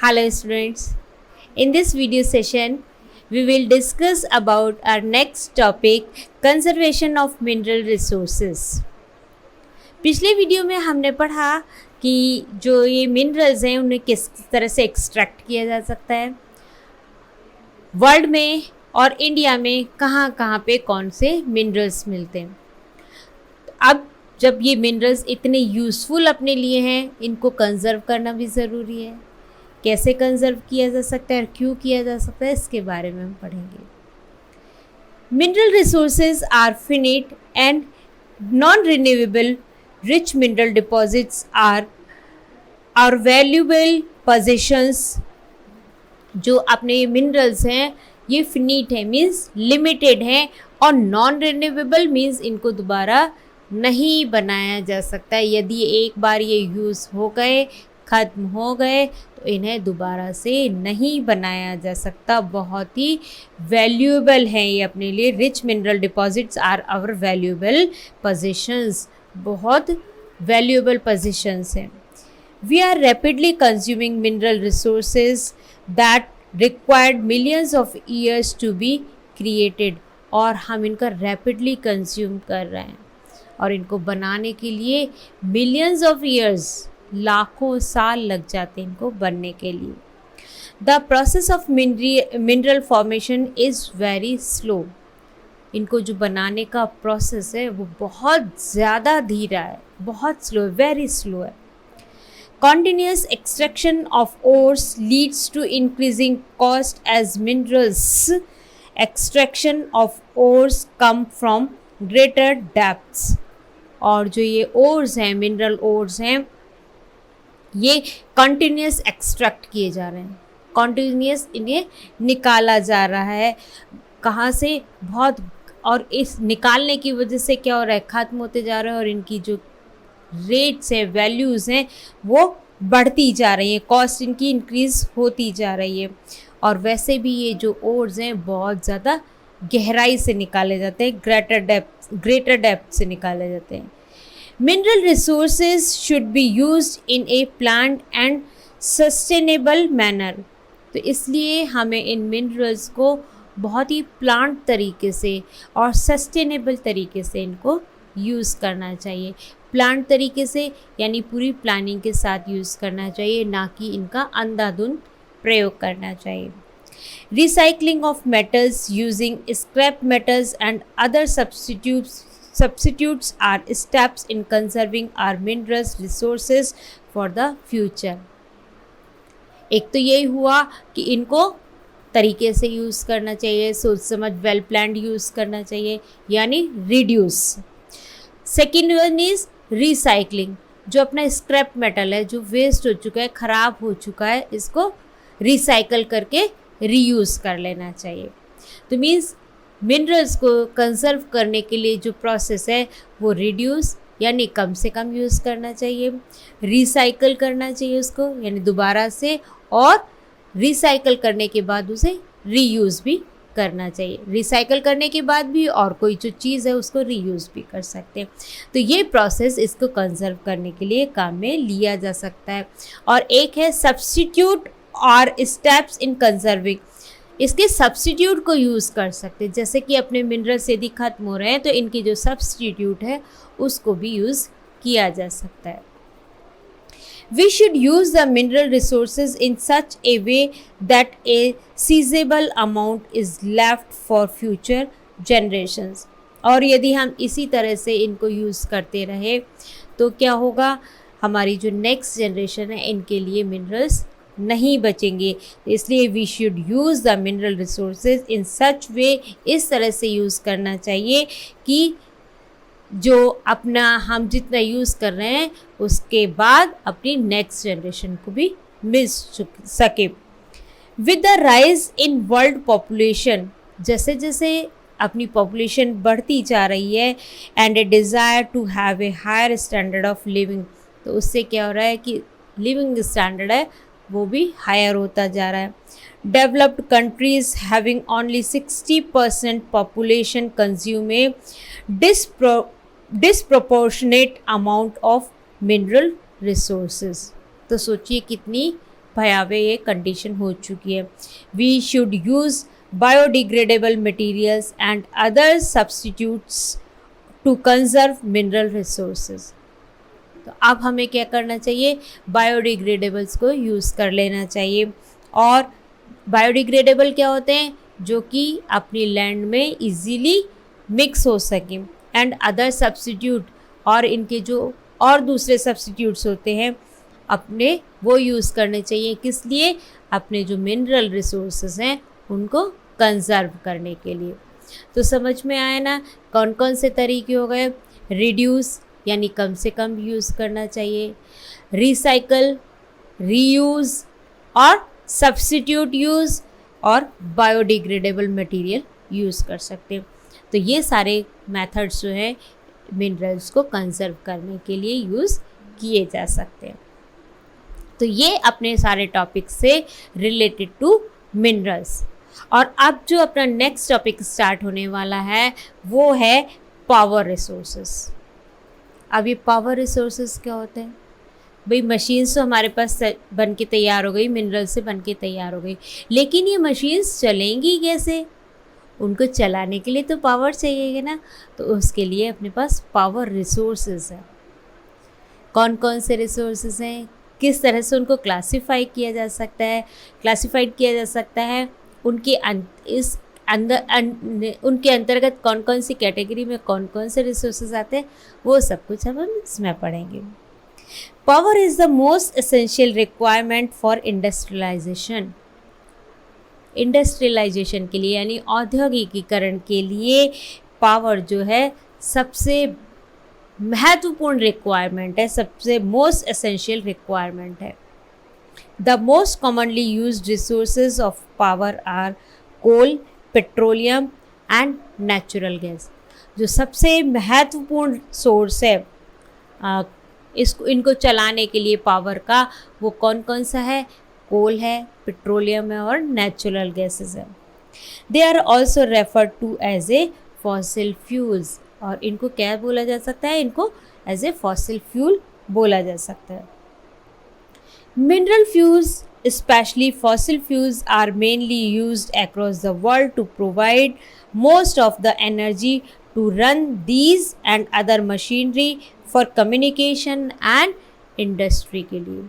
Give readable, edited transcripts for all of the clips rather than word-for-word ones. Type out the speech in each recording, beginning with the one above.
Hello students, in this video session we will discuss about our next topic conservation of mineral resources. पिछले video में हमने पढ़ा कि जो ये मिनरल्स हैं उन्हें किस तरह से एक्सट्रैक्ट किया जा सकता है, वर्ल्ड में और इंडिया में कहाँ कहाँ पे कौन से मिनरल्स मिलते हैं। अब जब ये मिनरल्स इतने यूज़फुल अपने लिए हैं, इनको कंजर्व करना भी ज़रूरी है। कैसे कंजर्व किया जा सकता है और क्यों किया जा सकता है, इसके बारे में हम पढ़ेंगे। Mineral resources are finite and non renewable rich mineral deposits are valuable positions. जो अपने मिनरल्स हैं ये फिनिट है, मीन्स लिमिटेड हैं, और नॉन रिन्यूएबल मीन्स इनको दोबारा नहीं बनाया जा सकता। यदि एक बार ये यूज़ हो गए, ख़त्म हो गए, तो इन्हें दोबारा से नहीं बनाया जा सकता। बहुत ही वैल्यूएबल हैं ये अपने लिए। Rich mineral deposits are our valuable positions, बहुत वैल्यूएबल पोजीशंस हैं। We are rapidly consuming mineral resources that required millions of years to be created, और हम इनका रैपिडली कंज्यूम कर रहे हैं और इनको बनाने के लिए मिलियंस ऑफ ईयर्स, लाखों साल लग जाते हैं इनको बनने के लिए। The process of mineral formation is very slow. इनको जो बनाने का प्रोसेस है वो बहुत ज़्यादा धीरा है, बहुत स्लो है, वेरी स्लो है। Continuous extraction of ores leads to increasing cost as minerals extraction of ores come from greater depths। और जो ये ores हैं, मिनरल ores हैं, ये कंटिन्यूस एक्सट्रैक्ट किए जा रहे हैं, कंटिन्यूस इन्हें निकाला जा रहा है। कहाँ से? बहुत, और इस निकालने की वजह से क्या हो रहा है, ख़त्म होते जा रहे हैं और इनकी जो रेट्स हैं, वैल्यूज़ हैं, वो बढ़ती जा रही हैं, कॉस्ट इनकी इंक्रीज़ होती जा रही है। और वैसे भी ये जो ओर्स हैं बहुत ज़्यादा गहराई से निकाले जाते हैं, ग्रेटर डेप्थ से निकाले जाते हैं। Mineral resources should be used in A planned and sustainable manner. तो इसलिए हमें इन मिनरल्स को बहुत ही प्लांट तरीके से और सस्टेनेबल तरीके से इनको यूज़ करना चाहिए। प्लांट तरीके से यानी पूरी प्लानिंग के साथ यूज़ करना चाहिए, ना कि इनका अंधाधुंध प्रयोग करना चाहिए। Recycling of metals using scrap metals and other substitutes are steps in conserving our minerals resources for the future। एक तो यही हुआ कि इनको तरीके से यूज़ करना चाहिए, सोच समझ वेल प्लान्ड यूज़ करना चाहिए, यानी reduce. Second one is recycling. जो अपना स्क्रैप मेटल है, जो वेस्ट हो चुका है, ख़राब हो चुका है, इसको रिसाइकल करके रीयूज़ कर लेना चाहिए। तो मीन्स मिनरल्स को कंजर्व करने के लिए जो प्रोसेस है वो रिड्यूस यानी कम से कम यूज़ करना चाहिए, रिसाइकल करना चाहिए उसको यानी दोबारा से, और रिसाइकल करने के बाद उसे रीयूज़ भी करना चाहिए। रिसाइकल करने के बाद भी और कोई जो चीज़ है उसको रीयूज़ भी कर सकते हैं। तो ये प्रोसेस इसको कंजर्व करने के लिए काम में लिया जा सकता है। और एक है सब्स्टिट्यूट और स्टेप्स इन कंजर्विंग। इसके सब्स्टिट्यूट को यूज़ कर सकते हैं, जैसे कि अपने मिनरल्स यदि ख़त्म हो रहे हैं तो इनकी जो सब्स्टिट्यूट है उसको भी यूज़ किया जा सकता है। We should use the mineral resources in such a way that a sizable amount is left for future generations। और यदि हम इसी तरह से इनको यूज़ करते रहे तो क्या होगा, हमारी जो नेक्स्ट जनरेशन है इनके लिए मिनरल्स नहीं बचेंगे। इसलिए we should use the mineral resources in such way, इस तरह से यूज़ करना चाहिए कि जो अपना हम जितना यूज़ कर रहे हैं उसके बाद अपनी नेक्स्ट जनरेशन को भी मिल सके। With the rise in world population, जैसे जैसे अपनी पॉपुलेशन बढ़ती जा रही है, and a desire to have a higher standard of living, तो उससे क्या हो रहा है कि लिविंग स्टैंडर्ड है वो भी हायर होता जा रहा है। Developed countries having only 60% population consume a disproportionate amount of mineral resources. तो सोचिए कितनी भयावह ये कंडीशन हो चुकी है। We should use biodegradable materials and other substitutes to conserve mineral resources. तो अब हमें क्या करना चाहिए, बायोडिग्रेडेबल्स को यूज़ कर लेना चाहिए। और बायोडिग्रेडेबल क्या होते हैं, जो कि अपनी लैंड में इजीली मिक्स हो सकें। एंड अदर सब्स्टिट्यूट, और इनके जो और दूसरे सब्स्टिट्यूट्स होते हैं अपने, वो यूज़ करने चाहिए। किस लिए, अपने जो मिनरल रिसोर्सेज हैं उनको कंजर्व करने के लिए। तो समझ में आया ना कौन कौन से तरीके हो गए। रिड्यूस यानी कम से कम यूज़ करना चाहिए, रिसाइकल, रीयूज़ और सब्स्टिट्यूट यूज़, और बायोडिग्रेडेबल मटेरियल यूज़ कर सकते हैं। तो ये सारे मेथड्स जो हैं मिनरल्स को कंजर्व करने के लिए यूज़ किए जा सकते हैं। तो ये अपने सारे टॉपिक से रिलेटेड टू मिनरल्स। और अब जो अपना नेक्स्ट टॉपिक स्टार्ट होने वाला है वो है पावर रिसोर्सेस। अब ये पावर रिसोर्सेस क्या होते हैं भाई, मशीन्स तो हमारे पास बन के तैयार हो गई, मिनरल से बन के तैयार हो गई, लेकिन ये मशीन्स चलेंगी कैसे, उनको चलाने के लिए तो पावर चाहिए ना। तो उसके लिए अपने पास पावर रिसोर्सेज है। कौन कौन से रिसोर्सेज हैं, किस तरह से उनको क्लासिफाइड किया जा सकता है, उनके उनके अंतर्गत कौन कौन सी कैटेगरी में कौन कौन से रिसोर्सेज आते हैं, वो सब कुछ हम इसमें पढ़ेंगे। Power is the most essential requirement for industrialisation. Industrialisation के लिए यानी औद्योगिकीकरण के लिए पावर जो है सबसे महत्वपूर्ण रिक्वायरमेंट है, सबसे मोस्ट एसेंशियल रिक्वायरमेंट है। The most commonly used resources of power are coal, petroleum and natural gas. जो सबसे महत्वपूर्ण सोर्स है इनको चलाने के लिए पावर का, वो कौन कौन सा है, कोल है, पेट्रोलियम है और नेचुरल गैसेस है। They are also referred to as a fossil fuels. और इनको क्या बोला जा सकता है, इनको एज ए फॉसिल फ्यूल बोला जा सकता है। Mineral fuels especially fossil fuels are mainly used across the world to provide most of the energy to run these and other machinery for communication and industry के लिए।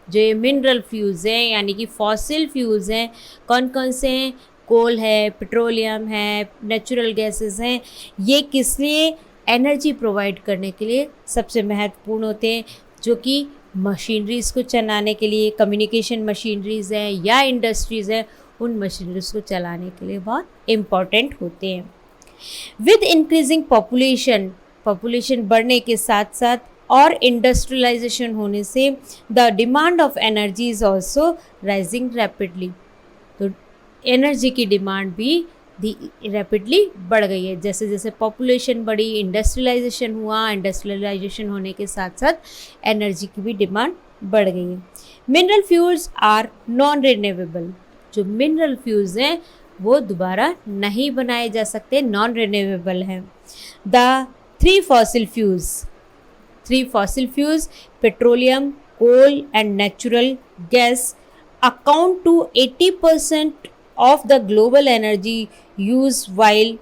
जो ये mineral fuels हैं यानी कि फॉसिल फ्यूल्स हैं, कौन कौन से हैं, कोल है, पेट्रोलियम है, नेचुरल गैसेस हैं, ये किस लिए, एनर्जी प्रोवाइड करने के लिए सबसे महत्वपूर्ण होते हैं, जो कि मशीनरीज़ को चलाने के लिए, कम्युनिकेशन मशीनरीज़ हैं या इंडस्ट्रीज़ हैं, उन मशीनरीज़ को चलाने के लिए बहुत इम्पॉर्टेंट होते हैं। विद इंक्रीजिंग पॉपुलेशन बढ़ने के साथ साथ और इंडस्ट्रियलाइजेशन होने से the demand of energy is also rising rapidly. तो एनर्जी की डिमांड भी रैपिडली बढ़ गई है। जैसे जैसे पॉपुलेशन बढ़ी, इंडस्ट्रियलाइजेशन हुआ, इंडस्ट्रियलाइजेशन होने के साथ साथ एनर्जी की भी डिमांड बढ़ गई है। Mineral fuels are non renewable. जो मिनरल फ्यूल्स हैं वो दोबारा नहीं बनाए जा सकते, नॉन रिन्यूएबल हैं। The three fossil fuels petroleum, coal and natural gas account to 80% of the global energy use while.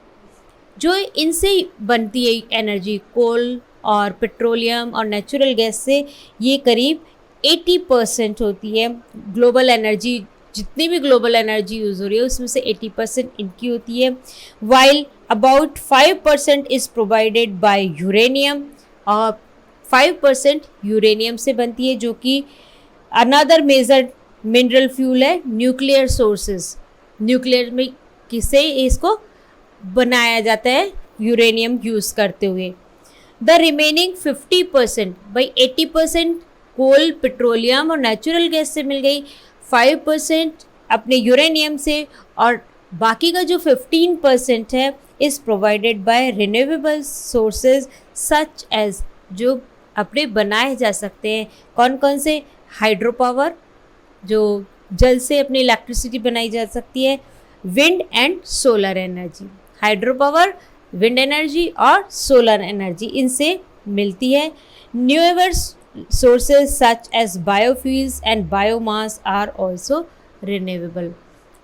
जो इनसे बनती है एनर्जी, कोल और पेट्रोलियम और नेचुरल गैस से, ये करीब 80% होती है ग्लोबल एनर्जी। जितनी भी ग्लोबल एनर्जी यूज़ हो रही है उसमें से 80% इनकी होती है। While about 5% is provided bye uranium, और 5% यूरेनियम से बनती है, जो कि अनदर मेजर मिनरल फ्यूल है। न्यूक्लियर सोर्सेज, न्यूक्लियर में किसे इसको बनाया जाता है, यूरेनियम यूज़ करते हुए। द रिमेनिंग 50%, भाई 80% कोल, पेट्रोलियम और नेचुरल गैस से मिल गई, 5% अपने यूरेनियम से, और बाकी का जो 15% है is provided by renewable sources such as, जो अपने बनाए जा सकते हैं। कौन कौन से, हाइड्रो पावर, जो जल से अपनी इलेक्ट्रिसिटी बनाई जा सकती है, wind and solar energy. Hydro power, wind energy और सोलर एनर्जी इनसे मिलती है। sources such as biofuels and biomass are also renewable.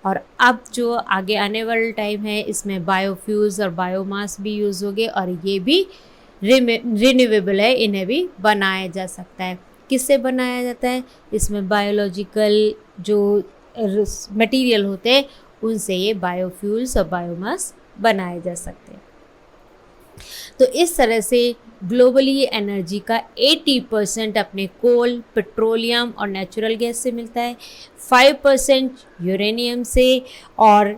और अब जो आगे आने वाला टाइम है इसमें बायोफ्यूल्स और बायोमास भी यूज़ होंगे और ये भी रिन्यूएबल है, इन्हें भी बनाया जा सकता है। किससे बनाया जाता है? इसमें बायोलॉजिकल जो मटेरियल होते हैं उनसे ये बायोफ्यूल्स और बायोमास बनाए जा सकते हैं। तो इस तरह से ग्लोबली एनर्जी का 80% अपने कोल, पेट्रोलियम और नेचुरल गैस से मिलता है, 5% यूरेनियम से, और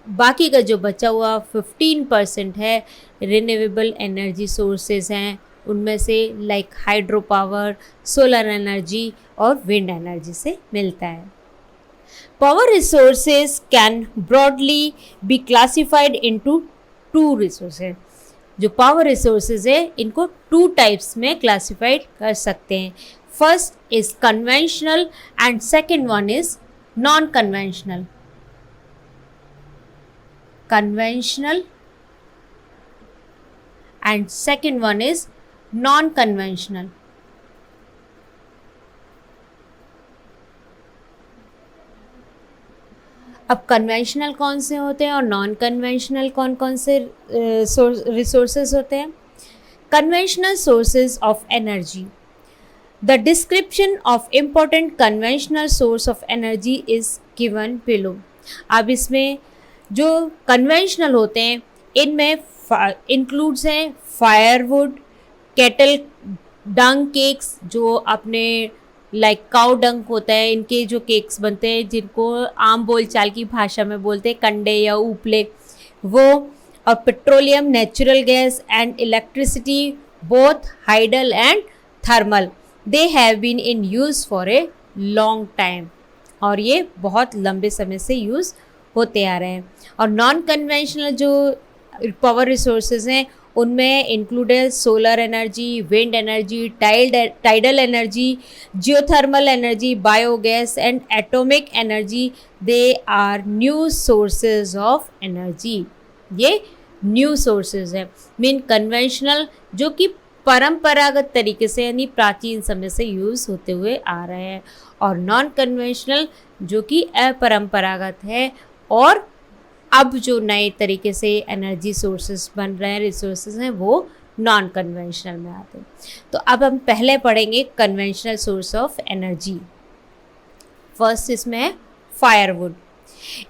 बाकी का जो बचा हुआ 15% है रिन्यूएबल एनर्जी सोर्सेज हैं, उनमें से like hydro power, solar energy और विंड एनर्जी से मिलता है। Power resources can broadly be classified into 2 resources. जो पावर रिसोर्सेज है इनको 2 टाइप्स में क्लासिफाइड कर सकते हैं। First is conventional and second one is non conventional. Conventional and second one is non conventional. अब कन्वेंशनल कौन से होते हैं और नॉन कन्वेंशनल कौन कौन से रिसोर्सेज होते हैं? Conventional sources of energy. The description of important conventional source of energy is given below. अब इसमें जो कन्वेंशनल होते हैं इनमें इंक्लूड्स हैं फायरवुड, केटल डंग केक्स, जो अपने लाइक काउ डंग होता है, इनके जो केक्स बनते हैं जिनको आम बोलचाल की भाषा में बोलते हैं कंडे या उपले, वो, और petroleum, natural gas and electricity both hydel and thermal, they have been in use for a long time, और ये बहुत लंबे समय से यूज़ होते आ रहे हैं। और नॉन कन्वेंशनल जो पावर रिसोर्सेज हैं उनमें included solar energy, wind energy, tidal energy, geothermal energy, biogas and atomic energy. They are new sources of energy. ये न्यू सोर्सेज हैं। मीन कन्वेंशनल जो कि परंपरागत तरीके से यानी प्राचीन समय से यूज़ होते हुए आ रहे हैं, और नॉन कन्वेंशनल जो कि अपरंपरागत है और अब जो नए तरीके से एनर्जी सोर्सेज बन रहे हैं, रिसोर्सेज हैं, वो नॉन कन्वेंशनल में आते हैं। तो अब हम पहले पढ़ेंगे conventional source of energy. First इसमें है firewood.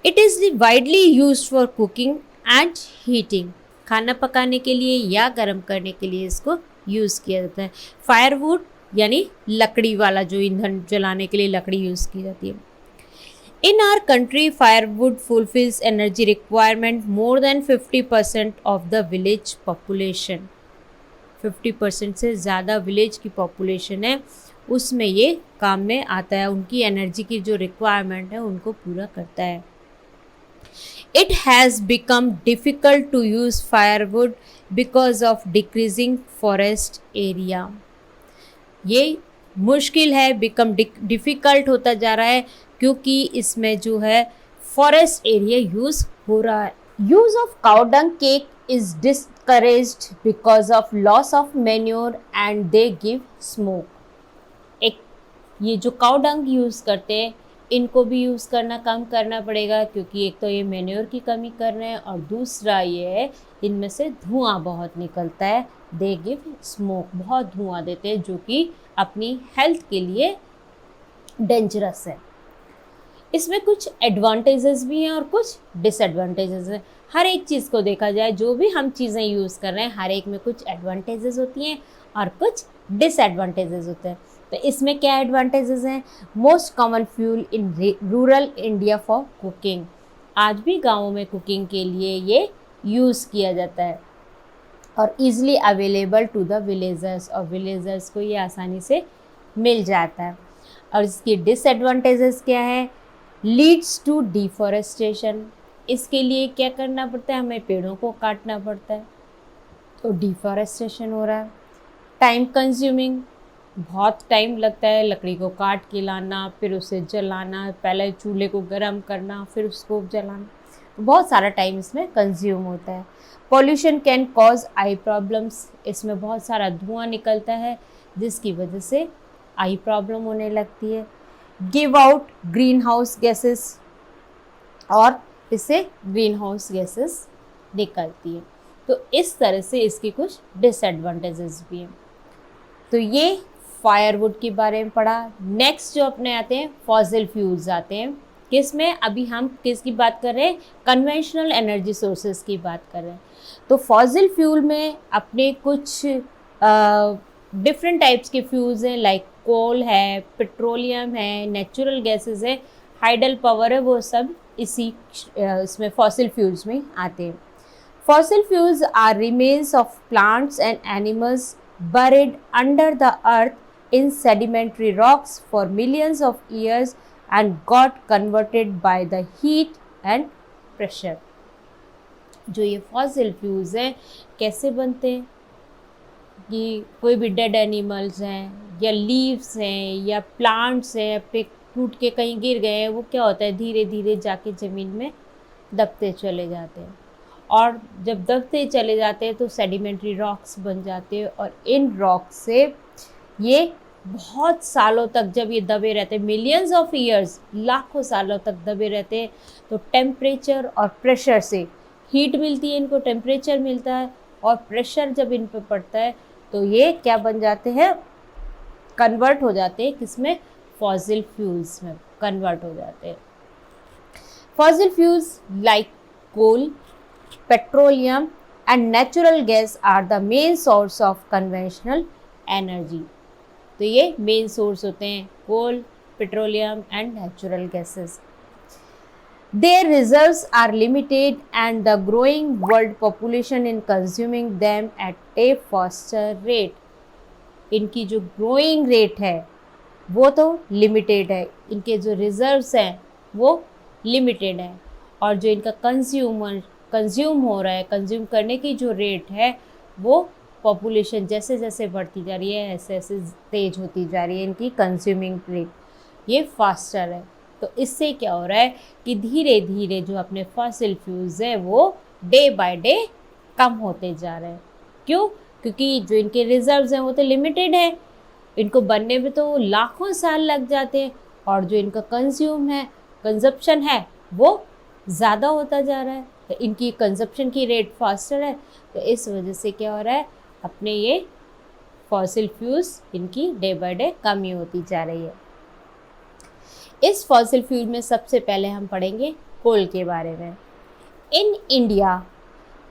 It is widely used for cooking and heating. खाना पकाने के लिए या गर्म करने के लिए इसको यूज़ किया जाता है। फायरवुड यानी लकड़ी वाला, जो ईंधन जलाने के लिए लकड़ी यूज़ की जाती है। In our country, firewood fulfills energy requirement more than 50% of the village population. 50% से ज़्यादा विलेज की पॉपुलेशन है, उसमें ये काम में आता है। उनकी एनर्जी की जो रिक्वायरमेंट है उनको पूरा करता है। It has become difficult to use firewood because of decreasing forest area. ये मुश्किल है, बिकम डिफ़िकल्ट होता जा रहा है क्योंकि इसमें जो है फॉरेस्ट एरिया यूज़ हो रहा है। Use of cow dung cake is discouraged because of loss of manure and they give smoke. एक ये जो काउ डंग यूज़ करते हैं इनको भी यूज़ करना कम करना पड़ेगा, क्योंकि एक तो ये मैन्योर की कमी कर रहे हैं और दूसरा ये है इनमें से धुआं बहुत निकलता है। दे गिव स्मोक, बहुत धुआं देते हैं जो कि अपनी हेल्थ के लिए डेंजरस है। इसमें कुछ एडवांटेजेस भी हैं और कुछ डिसएडवांटेजेस हैं। हर एक चीज़ को देखा जाए, जो भी हम चीज़ें यूज़ कर रहे हैं हर एक में कुछ एडवांटेजेस होती हैं और कुछ डिसएडवांटेजेस होते हैं। तो इसमें क्या एडवांटेजेस हैं? Most common fuel in rural India for cooking. आज भी गाँवों में कुकिंग के लिए ये यूज़ किया जाता है और easily available to the villagers, और विलेजर्स को ये आसानी से मिल जाता है। और इसकी डिसएडवांटेजेस क्या है? Leads to deforestation. इसके लिए क्या करना पड़ता है? हमें पेड़ों को काटना पड़ता है, तो डिफॉरेस्टेशन हो रहा है। टाइम कंज्यूमिंग, बहुत टाइम लगता है लकड़ी को काट के लाना, फिर उसे जलाना, पहले चूल्हे को गर्म करना, फिर उसको जलाना, बहुत सारा टाइम इसमें कंज्यूम होता है। Pollution can cause I problems. इसमें बहुत सारा धुआं निकलता है जिसकी वजह से आई प्रॉब्लम होने लगती है, give out green house gases, और इससे ग्रीन हाउस गैसेस निकलती है। तो इस तरह से इसकी कुछ डिसएडवांटेजेस भी हैं। तो ये फायरवुड के बारे में पढ़ा। नेक्स्ट जो अपने आते हैं फॉसिल फ्यूल्स आते हैं, किस में अभी हम किसकी बात कर रहे हैं, कन्वेंशनल एनर्जी सोर्सेज की बात कर रहे हैं। तो फॉसिल फ्यूल में अपने कुछ डिफरेंट टाइप्स के फ्यूल्स हैं, लाइक कोल है, पेट्रोलियम है, नेचुरल गैसेस है, हाइडल पावर है, वो सब इसी इसमें फॉसिल फ्यूल्स में आते हैं। Fossil fuels are remains of plants and animals buried under the earth in sedimentary rocks for millions of years and got converted by the heat and pressure। जो ये फॉसिल फ्यूल्स हैं कैसे बनते हैं कि कोई भी डेड एनिमल्स हैं या लीव्स हैं या प्लांट्स हैं, पे टूट के कहीं गिर गए हैं, वो क्या होता है धीरे धीरे जाके ज़मीन में दबते चले जाते हैं, और जब दबते चले जाते हैं तो सेडिमेंट्री रॉक्स बन जाते हैं, और इन रॉक्स से ये बहुत सालों तक जब ये दबे रहते हैं, मिलियंस ऑफ ईयर्स, लाखों सालों तक दबे रहते हैं, तो टेम्परेचर और प्रेशर से हीट मिलती है इनको, टेम्परेचर मिलता है, और प्रेशर जब इन पर पड़ता है तो ये क्या बन जाते हैं, कन्वर्ट हो जाते हैं, किसमें, फॉसिल फ्यूल्स में कन्वर्ट हो जाते हैं। Fossil fuels like coal, petroleum and natural gas are the main source of conventional energy। तो ये मेन सोर्स होते हैं coal, petroleum and natural gases. Their reserves are limited and the growing world population in consuming them at a faster rate। इनकी जो growing rate है वो तो limited है, इनके जो रिजर्व्स हैं वो लिमिटेड है, और जो इनका कंज्यूम हो रहा है, कंज्यूम करने की जो रेट है वो पॉपुलेशन जैसे जैसे बढ़ती जा रही है ऐसे ऐसे तेज होती जा रही है इनकी कंज्यूमिंग रेट, ये फास्टर है। तो इससे क्या हो रहा है कि धीरे धीरे जो अपने फॉसिल फ्यूल्स है वो डे बाय डे कम होते जा रहे हैं। क्यों? क्योंकि जो इनके रिजर्व्स हैं वो तो लिमिटेड है, इनको बनने में तो लाखों साल लग जाते हैं, और जो इनका कंजप्शन है वो ज़्यादा होता जा रहा है, तो इनकी कंजप्शन की रेट फास्टर है। तो इस वजह से क्या हो रहा है, अपने ये फॉसिल फ्यूल्स इनकी डे बाय डे कमी होती जा रही है। इस फॉसिल फ्यूल में सबसे पहले हम पढ़ेंगे कोल के बारे में। In India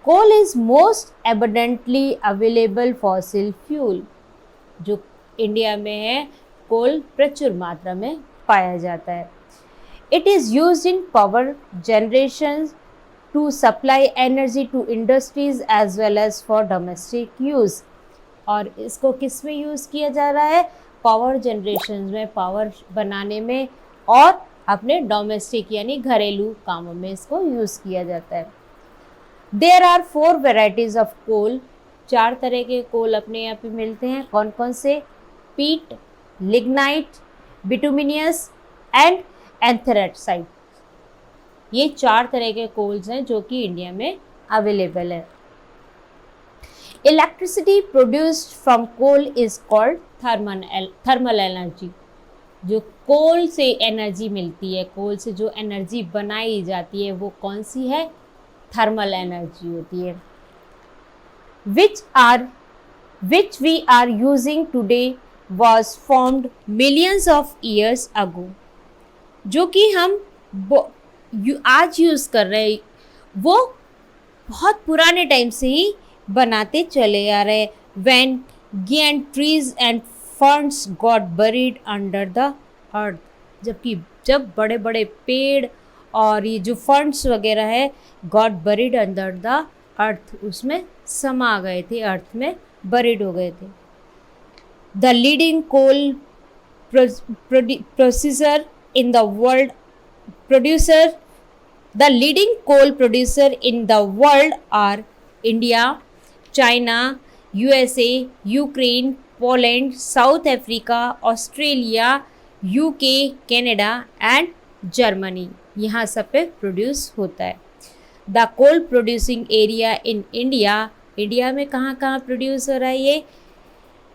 coal is most abundantly available fossil fuel. जो इंडिया में है कोल प्रचुर मात्रा में पाया जाता है। It is used in power generation to supply energy to industries as well as for domestic use। और इसको किस में यूज़ किया जा रहा है, पावर जनरेशन में, पावर बनाने में, और अपने डोमेस्टिक यानी घरेलू कामों में इसको यूज़ किया जाता है। There are 4 varieties of coal. 4 तरह के कोल अपने यहाँ पे मिलते हैं। कौन कौन से? पीट, लिग्नाइट, बिटुमिनियस एंड एंथ्रेसाइट। ये 4 तरह के कोल्स हैं जो कि इंडिया में अवेलेबल है। Electricity produced from coal is called thermal energy. जो कोल से एनर्जी मिलती है, कोल से जो एनर्जी बनाई जाती है वो कौन सी है? थर्मल एनर्जी होती है। which we are using today was formed millions of years ago। जो कि हम आज यूज़ कर रहे हैं वो बहुत पुराने टाइम से ही बनाते चले आ रहे हैं। when giant trees and ferns got buried under the earth। जब बड़े बड़े पेड़ और ये जो फर्न्स वगैरह है got buried under the earth, उसमें समा गए थे, अर्थ में buried हो गए थे। the leading coal producer in the world The leading coal producer in the world are India, China, USA, Ukraine, Poland, South Africa, Australia, UK, Canada and Germany। यहाँ सब पे प्रोड्यूस होता है। The coal producing area in India, India में कहाँ कहाँ produce हो रहा है ये?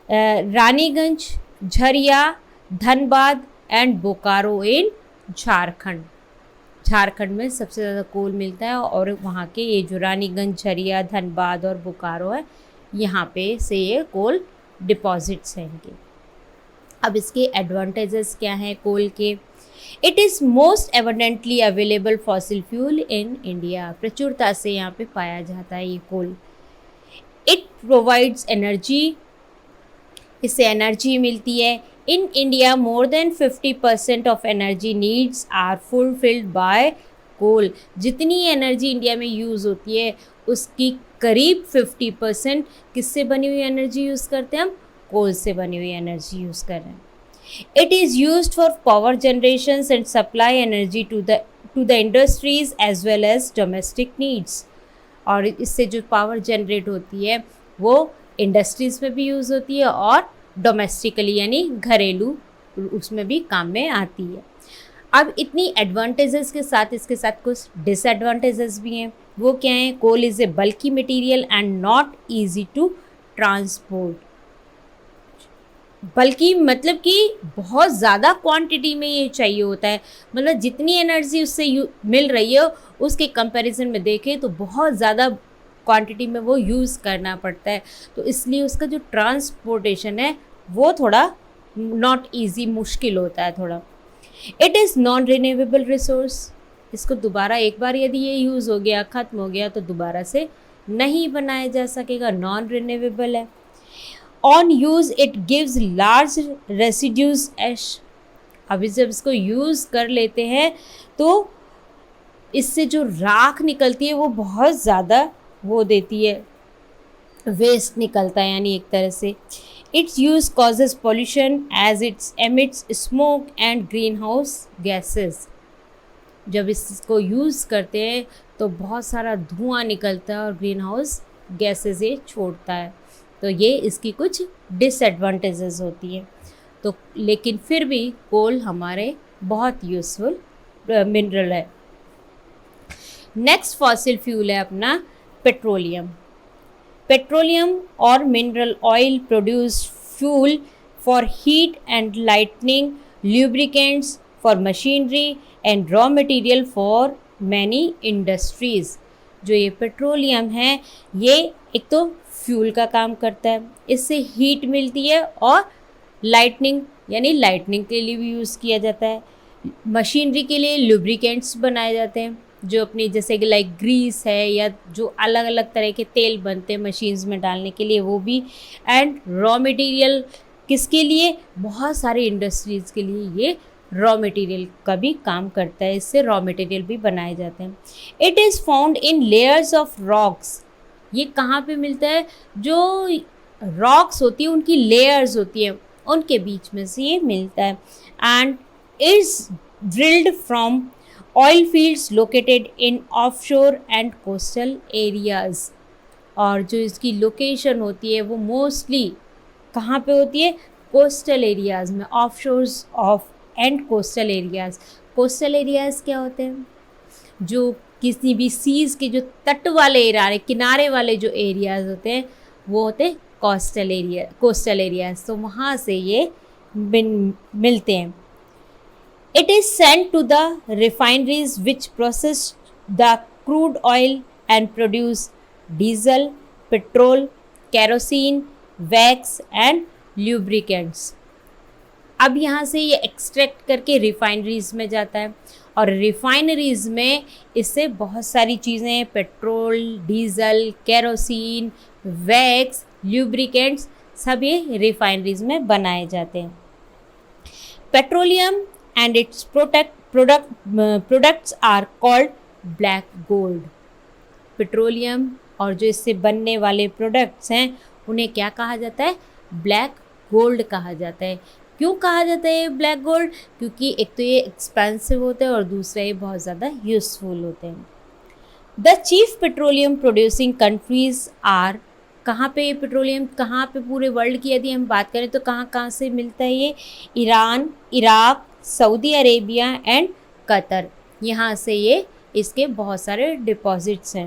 रानीगंज, झरिया, धनबाद एंड बोकारो इन झारखंड। झारखंड में सबसे ज़्यादा कोल मिलता है और वहाँ के ये जो रानीगंज, झरिया, धनबाद और बोकारो है, यहाँ पे से ये कोल डिपॉजिट्स हैं इनके। अब इसके एडवांटेजेस क्या हैं कोल के? It is most abundantly available fossil fuel in India. प्रचुरता से यहाँ पे पाया जाता है ये कोल। इट प्रोवाइड्स एनर्जी, इससे एनर्जी मिलती है। In India more than 50% of energy needs are fulfilled by coal. जितनी एनर्जी इंडिया में यूज़ होती है उसकी करीब 50% किससे बनी हुई एनर्जी यूज़ करते हैं हम? कोल से बनी हुई एनर्जी यूज़ कर रहे हैं। It is used for power generation and supply energy to the industries as well as domestic needs. और इससे जो पावर जनरेट होती है वो इंडस्ट्रीज़ में भी यूज़ होती है और डोमेस्टिकली यानी घरेलू उसमें भी काम में आती है। अब इतनी एडवांटेजेस के साथ इसके साथ कुछ डिसएडवांटेजेस भी हैं। वो क्या हैं? Coal is a bulky material and not easy to transport. बल्कि मतलब कि बहुत ज़्यादा क्वांटिटी में ये चाहिए होता है, मतलब जितनी एनर्जी उससे मिल रही है उसके कंपैरिजन में देखें तो बहुत ज़्यादा क्वांटिटी में वो यूज़ करना पड़ता है, तो इसलिए उसका जो ट्रांसपोर्टेशन है वो थोड़ा नॉट इजी, मुश्किल होता है थोड़ा। It is non renewable resource. इसको दोबारा एक बार यदि ये यूज़ हो गया, ख़त्म हो गया, तो दोबारा से नहीं बनाया जा सकेगा, नॉन रिन्यूएबल है। On use it gives large residues ash. अभी जब इसको यूज़ कर लेते हैं तो इससे जो राख निकलती है वो बहुत ज़्यादा वो देती है, वेस्ट निकलता है यानी एक तरह से। Its use causes pollution as its emits smoke and green house gases. जब इसको यूज़ करते हैं तो बहुत सारा धुआं निकलता है और ग्रीन हाउस गैसेस ये छोड़ता है, तो ये इसकी कुछ डिसएडवांटेजेस होती है। तो लेकिन फिर भी कोल हमारे बहुत यूज़फुल मिनरल है। नेक्स्ट फॉसिल फ्यूल है अपना पेट्रोलियम। पेट्रोलियम और mineral oil produce fuel for heat and lightning, lubricants for machinery and raw material for many industries. जो ये पेट्रोलियम है ये एक तो फ्यूल का काम करता है, इससे हीट मिलती है और लाइटनिंग यानी लाइटनिंग के लिए भी यूज़ किया जाता है। मशीनरी के लिए लुब्रिकेंट्स बनाए जाते हैं जो अपनी जैसे कि लाइक ग्रीस है या जो अलग अलग तरह के तेल बनते हैं मशीन्स में डालने के लिए वो भी। एंड रॉ मटेरियल किसके लिए? बहुत सारे इंडस्ट्रीज़ के लिए ये रॉ मटेरियल का भी काम करता है, इससे रॉ मटेरियल भी बनाए जाते हैं। It is found in layers of rocks. ये कहाँ पे मिलता है? जो रॉक्स होती है उनकी लेयर्स होती है उनके बीच में से ये मिलता है। And is drilled from oil fields located in offshore and coastal areas. और जो इसकी लोकेशन होती है वो मोस्टली कहाँ पे होती है? कोस्टल एरियाज़ में, offshores off and coastal areas. Coastal areas क्या होते हैं? जो किसी भी सीज़ के जो तट वाले एरिया, किनारे वाले जो एरियाज़ होते हैं वो होते हैं कोस्टल एरियाज़, तो वहाँ से ये मिलते हैं। It is sent to the refineries which process the crude oil and produce diesel, petrol, kerosene, wax and lubricants. अब यहाँ से ये एक्सट्रैक्ट करके रिफाइनरीज में जाता है और रिफाइनरीज में इससे बहुत सारी चीज़ें petrol, diesel, kerosene, wax, lubricants सब ये रिफाइनरीज में बनाए जाते हैं। Petroleum and its products are called black gold. Petroleum और जो इससे बनने वाले प्रोडक्ट्स हैं उन्हें क्या कहा जाता है? ब्लैक गोल्ड कहा जाता है। क्यों कहा जाता है ब्लैक गोल्ड? क्योंकि एक तो ये एक्सपेंसिव होते हैं और दूसरा ये बहुत ज़्यादा यूज़फुल होते हैं। The chief petroleum producing countries are, कहाँ पे ये पेट्रोलियम कहाँ पे पूरे वर्ल्ड की यदि हम बात करें तो कहाँ कहाँ से मिलता है ये? Iran, Iraq, Saudi Arabia and Qatar, यहाँ से ये इसके बहुत सारे डिपॉजिट्स हैं।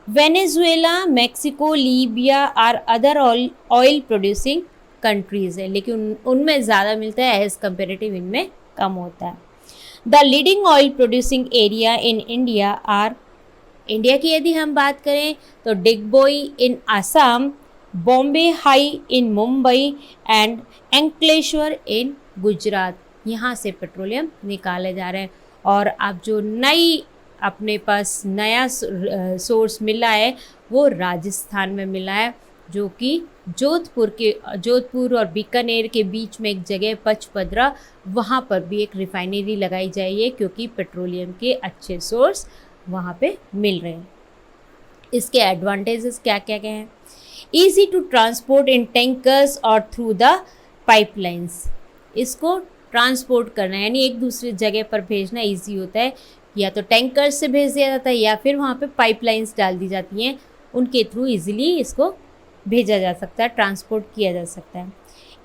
Venezuela, Mexico, Libya are other oil producing countries है, लेकिन उनमें ज़्यादा मिलता है एज़ कंपेरेटिव इनमें कम होता है। The leading oil producing area in India are, India की यदि हम बात करें तो Digboi in Assam, Bombay High in Mumbai and Ankleshwar in Gujarat. यहाँ से पेट्रोलियम निकाले जा रहे हैं। और अब जो नई अपने पास नया सोर्स मिला है वो राजस्थान में मिला है, जो कि जोधपुर और बीकानेर के बीच में एक जगह पचपदरा, वहाँ पर भी एक रिफाइनरी लगाई जाएगी, क्योंकि पेट्रोलियम के अच्छे सोर्स वहाँ पे मिल रहे हैं। इसके एडवांटेजेस क्या क्या क्या हैं? Easy to transport in tankers और थ्रू द पाइपलाइंस। इसको ट्रांसपोर्ट करना यानी एक दूसरी जगह पर भेजना ईजी होता है, या तो टैंकर से भेज दिया जाता है या फिर वहाँ पे पाइपलाइंस डाल दी जाती हैं, उनके थ्रू इजीली इसको भेजा जा सकता है, ट्रांसपोर्ट किया जा सकता है।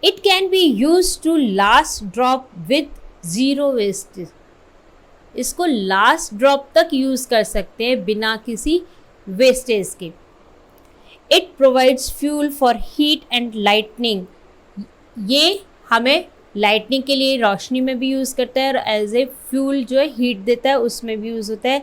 It can be use to last drop with zero wastage. इसको लास्ट ड्रॉप तक यूज़ कर सकते हैं बिना किसी वेस्टेज के। It provides fuel for heat and lightning. ये हमें लाइटनिंग के लिए रोशनी में भी यूज़ करता है और एज ए फ्यूल जो है हीट देता है उसमें भी यूज़ होता है।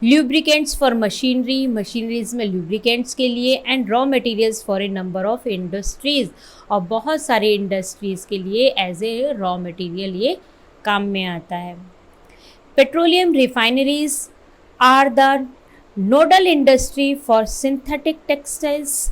ल्यूब्रिकेंट्स फॉर मशीनरी, मशीनरीज में ल्यूब्रिकेंट्स के लिए, and raw materials for a number of industries, और बहुत सारे इंडस्ट्रीज़ के लिए एज ए रॉ मटेरियल ये काम में आता है। Petroleum refineries are the nodal industry for synthetic textiles,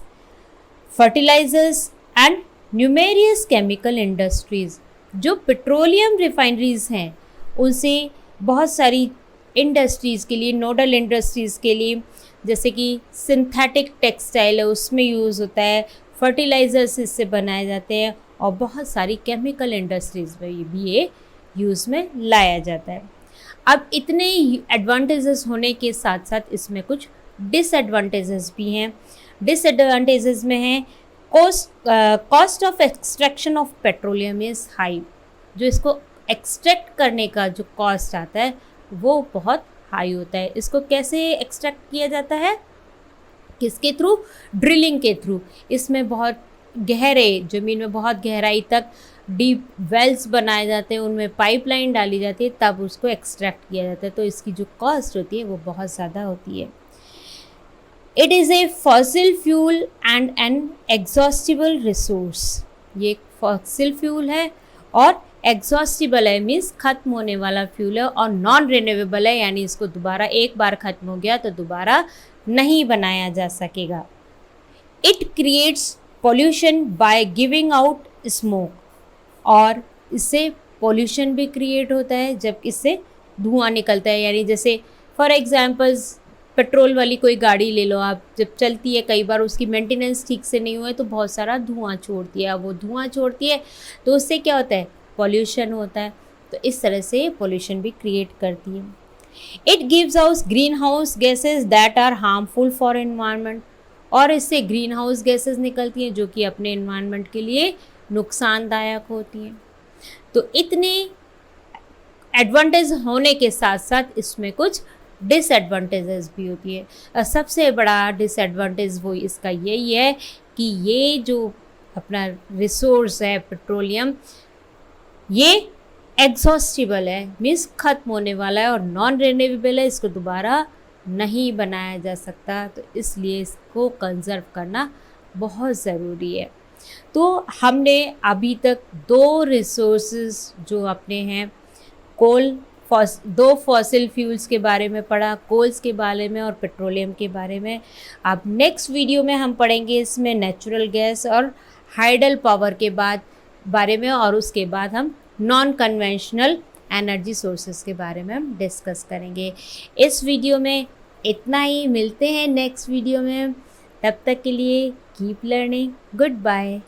fertilisers and numerous chemical industries. जो पेट्रोलियम रिफाइनरीज हैं उनसे बहुत सारी इंडस्ट्रीज़ के लिए, नोडल इंडस्ट्रीज़ के लिए, जैसे कि सिंथेटिक टेक्सटाइल है उसमें यूज़ होता है, फर्टिलाइज़र्स इससे बनाए जाते हैं, और बहुत सारी केमिकल इंडस्ट्रीज़ में भी ये यूज़ में लाया जाता है। अब इतने एडवांटेजेस होने के साथ साथ इसमें कुछ डिसएडवांटेजेस भी हैं। डिसएडवांटेजेस में हैं cost of extraction of petroleum is high. जो इसको एक्सट्रैक्ट करने का जो कॉस्ट आता है वो बहुत हाई होता है। इसको कैसे एक्सट्रैक्ट किया जाता है? किसके थ्रू? ड्रिलिंग के थ्रू। इसमें बहुत गहरे ज़मीन में बहुत गहराई तक डीप वेल्स बनाए जाते हैं, उनमें पाइपलाइन डाली जाती है, तब उसको एक्सट्रैक्ट किया जाता है। तो इसकी जो कॉस्ट होती है वो बहुत ज़्यादा होती है। It is a fossil fuel and an exhaustible resource. ये एक फॉसिल फ्यूल है और एग्जॉस्टिबल है, मीन्स खत्म होने वाला फ्यूल है, और नॉन रिन्यूएबल है, यानी इसको दोबारा एक बार ख़त्म हो गया तो दोबारा नहीं बनाया जा सकेगा। It creates pollution by giving out smoke, और इससे पॉल्यूशन भी क्रिएट होता है जब इससे धुआं निकलता है। यानी जैसे फॉर एग्जांपल्स पेट्रोल वाली कोई गाड़ी ले लो आप, जब चलती है कई बार उसकी मेंटेनेंस ठीक से नहीं हुआ है तो बहुत सारा धुआं छोड़ती है। वो धुआं छोड़ती है तो उससे क्या होता है? पॉल्यूशन होता है। तो इस तरह से पॉल्यूशन भी क्रिएट करती है। It gives out green house gases that are harmful for environment, और इससे ग्रीन हाउस गैसेज निकलती हैं जो कि अपने एनवायरनमेंट के लिए नुकसानदायक होती हैं। तो इतने एडवांटेज होने के साथ साथ इसमें कुछ डिसएडवांटेजेस भी होती है। सबसे बड़ा डिसएडवांटेज वो इसका यही है कि ये जो अपना रिसोर्स है पेट्रोलियम, ये एग्जॉस्टिबल है, मीन्स ख़त्म होने वाला है, और नॉन रिन्यूएबल है, इसको दोबारा नहीं बनाया जा सकता। तो इसलिए इसको कंजर्व करना बहुत ज़रूरी है। तो हमने अभी तक दो रिसोर्सेज जो अपने हैं, दो फॉसिल फ्यूल्स के बारे में पढ़ा, कोल्स के बारे में और पेट्रोलियम के बारे में। अब नेक्स्ट वीडियो में हम पढ़ेंगे इसमें नेचुरल गैस और हाइडल पावर के बारे में, और उसके बाद हम नॉन कन्वेंशनल एनर्जी सोर्सेज के बारे में हम डिस्कस करेंगे। इस वीडियो में इतना ही, मिलते हैं नेक्स्ट वीडियो में। तब तक के लिए कीप लर्निंग, गुड बाय।